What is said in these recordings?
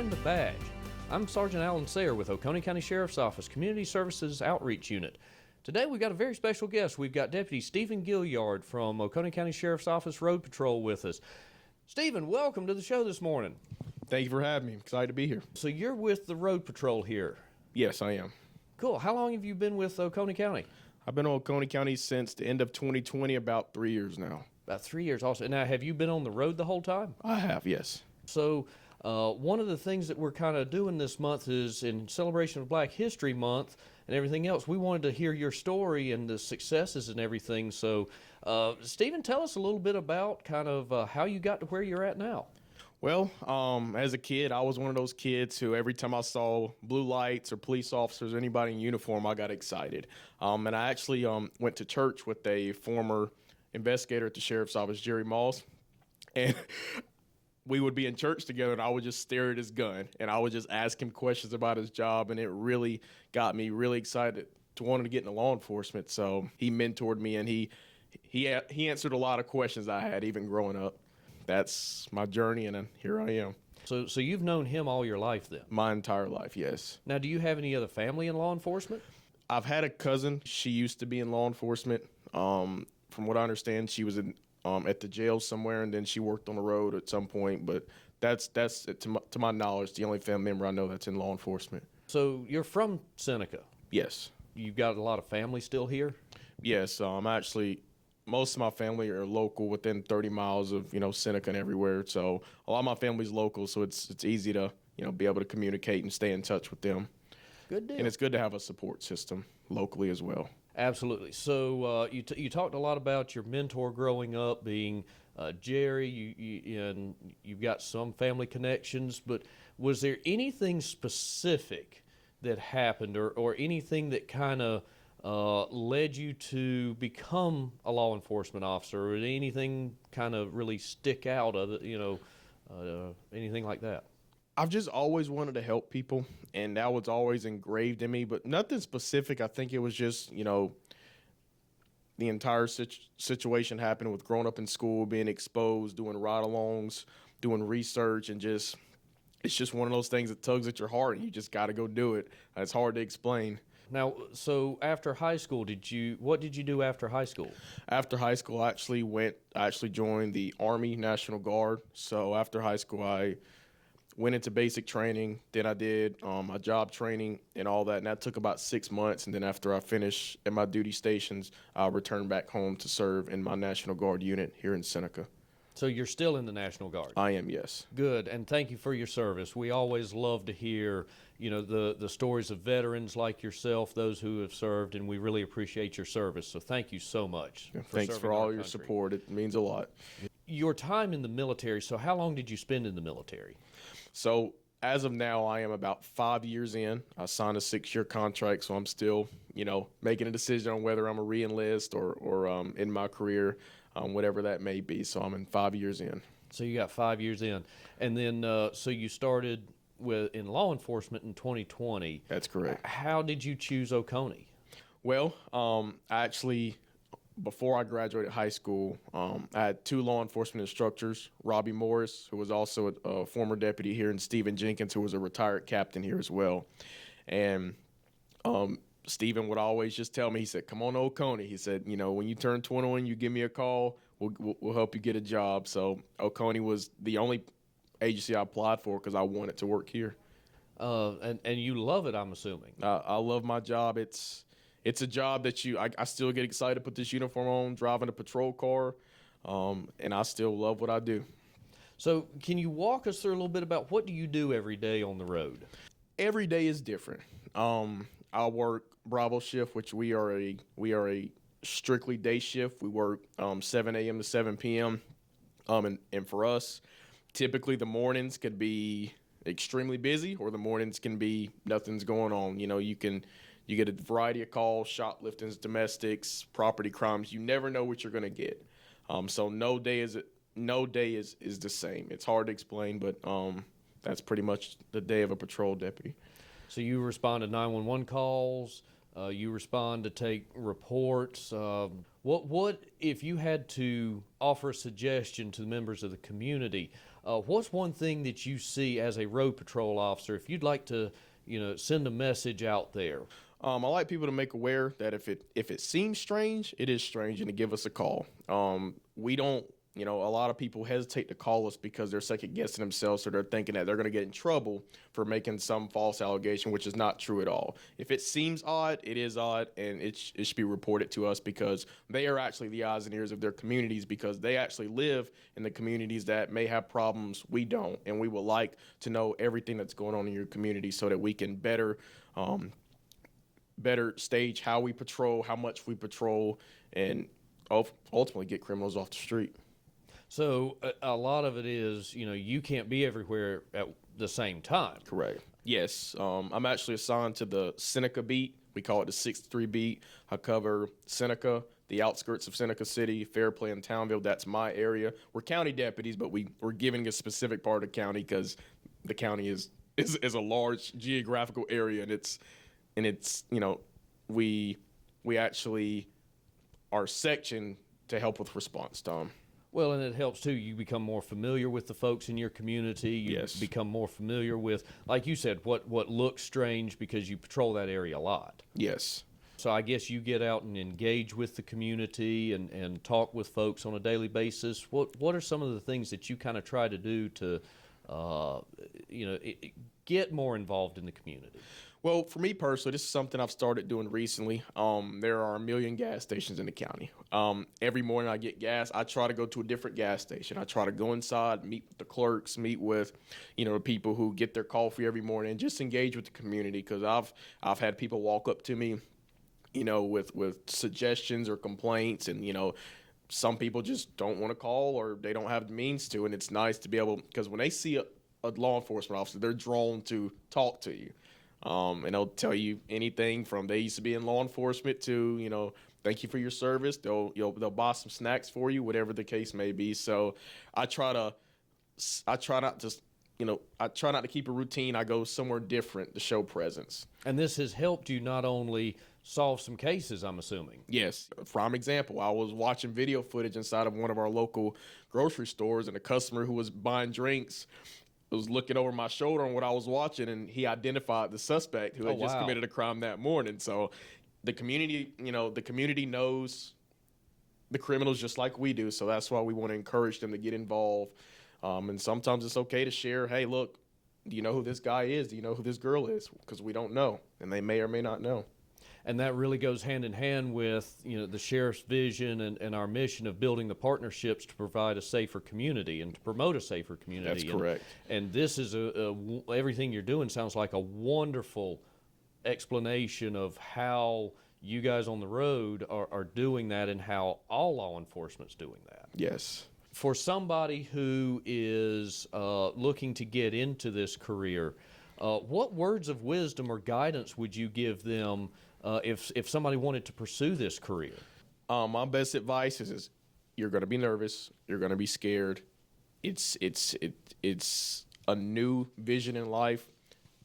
earn the badge. I'm Sergeant Alan Sayre with Oconee County Sheriff's Office Community Services Outreach Unit. Today we've got a very special guest. We've got Deputy Stephen Gilliard from Oconee County Sheriff's Office Road Patrol with us. Stephen, welcome to the show this morning. Thank you for having me. I'm excited to be here. So you're with the Road Patrol here? Yes, I am. Cool. How long have you been with Oconee County? I've been on Oconee County since the end of 2020, about 3 years now. About 3 years also. Now, have you been on the road the whole time? I have, yes. So one of the things that we're kind of doing this month is in celebration of Black History Month and everything else, we wanted to hear your story and the successes and everything. So, Stephen, tell us a little bit about kind of how you got to where you're at now. Well, as a kid, I was one of those kids who every time I saw blue lights or police officers or anybody in uniform, I got excited. And I actually went to church with a former investigator at the Sheriff's Office, Jerry Moss, and we would be in church together, and I would just stare at his gun, and I would just ask him questions about his job, and it really got me really excited to want to get into law enforcement. So he mentored me, and he answered a lot of questions I had even growing up. That's my journey, and here I am. So you've known him all your life then? My entire life, yes. Now, do you have any other family in law enforcement? I've had a cousin. She used to be in law enforcement. From what I understand, she was at the jail somewhere, and then she worked on the road at some point. But that's to my knowledge, the only family member I know that's in law enforcement. So you're from Seneca? Yes. You've got a lot of family still here? Yes. Actually, most of my family are local, within 30 miles of Seneca and everywhere. So a lot of my family's local, so it's easy to be able to communicate and stay in touch with them. Good deal. And it's good to have a support system locally as well. Absolutely. So you talked a lot about your mentor growing up being Jerry, and you've got some family connections, but was there anything specific that happened or anything that kind of led you to become a law enforcement officer, or anything kind of really stick out of it, anything like that? I've just always wanted to help people, and that was always engraved in me, but nothing specific. I think it was just, the entire situation happened with growing up in school, being exposed, doing ride-alongs, doing research, and it's just one of those things that tugs at your heart, and you just got to go do it. It's hard to explain. Now, so after high school, what did you do after high school? After high school, I actually joined the Army National Guard. So after high school, I went into basic training, then I did my job training and all that, and that took about 6 months. And then after I finished at my duty stations, I returned back home to serve in my National Guard unit here in Seneca. So you're still in the National Guard? I am, yes. Good, and thank you for your service. We always love to hear, the stories of veterans like yourself, those who have served, and we really appreciate your service. So thank you so much. Thanks for all your support. It means a lot. Your time in the military, so how long did you spend in the military? So as of now, I am about 5 years in. I signed a 6-year contract, so I'm still, making a decision on whether I'm a re-enlist or in my career, whatever that may be. So I'm in 5 years in. So you got 5 years in. And then, so you started in law enforcement in 2020. That's correct. How did you choose Oconee? Well, before I graduated high school, I had 2 law enforcement instructors, Robbie Morris, who was also a former deputy here, and Stephen Jenkins, who was a retired captain here as well. And Stephen would always just tell me, he said, come on to Oconee. He said, when you turn 21, you give me a call, we'll help you get a job. So Oconee was the only agency I applied for because I wanted to work here. And you love it, I'm assuming. I love my job. It's a job that I still get excited to put this uniform on, driving a patrol car, and I still love what I do. So can you walk us through a little bit about what do you do every day on the road? Every day is different. I work Bravo shift, which we are a strictly day shift. We work 7 a.m. to 7 p.m. And for us, typically the mornings could be extremely busy, or the mornings can be nothing's going on. You get a variety of calls, shopliftings, domestics, property crimes. You never know what you're going to get. So no day is the same. It's hard to explain, but that's pretty much the day of a patrol deputy. So you respond to 911 calls, You respond to take reports. What if you had to offer a suggestion to the members of the community? What's one thing that you see as a road patrol officer? If you'd like to, send a message out there. I like people to make aware that if it seems strange, it is strange, and to give us a call. We don't, a lot of people hesitate to call us because they're second guessing themselves, so they're thinking that they're going to get in trouble for making some false allegation, which is not true at all. If it seems odd, it is odd, and it should be reported to us because they are actually the eyes and ears of their communities, because they actually live in the communities that may have problems we don't, and we would like to know everything that's going on in your community so that we can better stage how we patrol, how much we patrol, and ultimately get criminals off the street. So a lot of it is, you can't be everywhere at the same time. Correct. Yes. I'm actually assigned to the Seneca beat. We call it the 6-3 beat. I cover Seneca, the outskirts of Seneca City, Fairplay, and Townville. That's my area. We're county deputies, but we're giving a specific part of the county because the county is a large geographical area, and it's we actually are sectioned to help with response time. Well, and it helps too. You become more familiar with the folks in your community. You Yes. become more familiar with, like you said, what looks strange because you patrol that area a lot. Yes. So I guess you get out and engage with the community and talk with folks on a daily basis. What are some of the things that you kind of try to do to, get more involved in the community? Well, for me personally, this is something I've started doing recently. There are 1 million gas stations in the county. Every morning I get gas. I try to go to a different gas station. I try to go inside, meet with the clerks, meet with, the people who get their coffee every morning, and just engage with the community. Because I've had people walk up to me, with suggestions or complaints, and some people just don't want to call or they don't have the means to. And it's nice to be able, because when they see a law enforcement officer, they're drawn to talk to you. And they'll tell you anything from they used to be in law enforcement to, thank you for your service. They'll buy some snacks for you, whatever the case may be. So I try not to keep a routine. I go somewhere different to show presence. And this has helped you not only solve some cases, I'm assuming. Yes. Prime example, I was watching video footage inside of one of our local grocery stores, and a customer who was buying drinks was looking over my shoulder on what I was watching, and he identified the suspect who had just committed a crime that morning. So the community, the community knows the criminals just like we do. So that's why we want to encourage them to get involved. And sometimes it's okay to share, hey, look, do you know who this guy is? Do you know who this girl is? Because we don't know, and they may or may not know. And that really goes hand in hand with, the sheriff's vision and our mission of building the partnerships to provide a safer community and to promote a safer community. That's correct. And this is everything you're doing sounds like a wonderful explanation of how you guys on the road are doing that and how all law enforcement's doing that. Yes. For somebody who is looking to get into this career, what words of wisdom or guidance would you give them if somebody wanted to pursue this career? My best advice is you're going to be nervous. You're going to be scared. It's a new vision in life.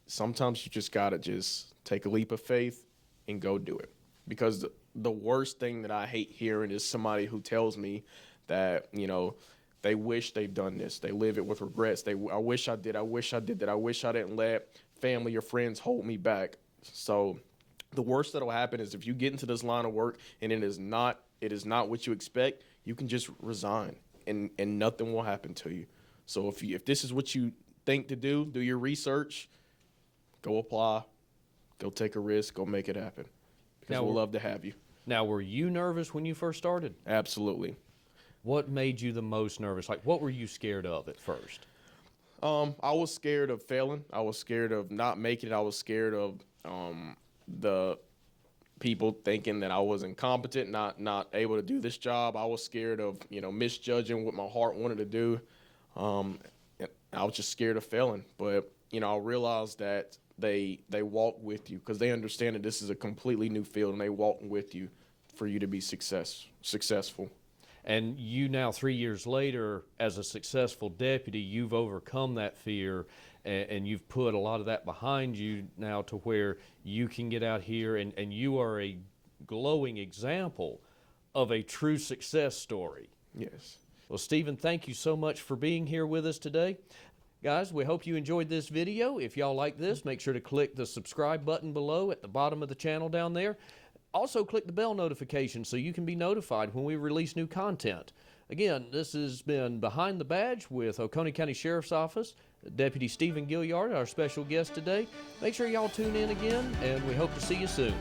Sometimes you just got to just take a leap of faith and go do it. Because the worst thing that I hate hearing is somebody who tells me that, they wish they've done this. They live it with regrets. I wish I did. I wish I did that. I wish I didn't let family or friends hold me back. So the worst that'll happen is if you get into this line of work and it is not what you expect, you can just resign and nothing will happen to you. So if this is what you think to do your research, go apply, go take a risk, go make it happen. Because we'll love to have you. Now, were you nervous when you first started? Absolutely. What made you the most nervous? Like, what were you scared of at first? I was scared of failing. I was scared of not making it. I was scared of the people thinking that I was incompetent, not able to do this job. I was scared of, misjudging what my heart wanted to do. I was just scared of failing. But, I realized that they walk with you because they understand that this is a completely new field, and they walk with you for you to be successful. And you now, 3 years later, as a successful deputy, you've overcome that fear and you've put a lot of that behind you now to where you can get out here and you are a glowing example of a true success story. Yes. Well, Stephen, thank you so much for being here with us today. Guys, we hope you enjoyed this video. If y'all like this, make sure to click the subscribe button below at the bottom of the channel down there. Also, click the bell notification so you can be notified when we release new content. Again, this has been Behind the Badge with Oconee County Sheriff's Office. Deputy Stephen Gilliard, our special guest today. Make sure y'all tune in again, and we hope to see you soon.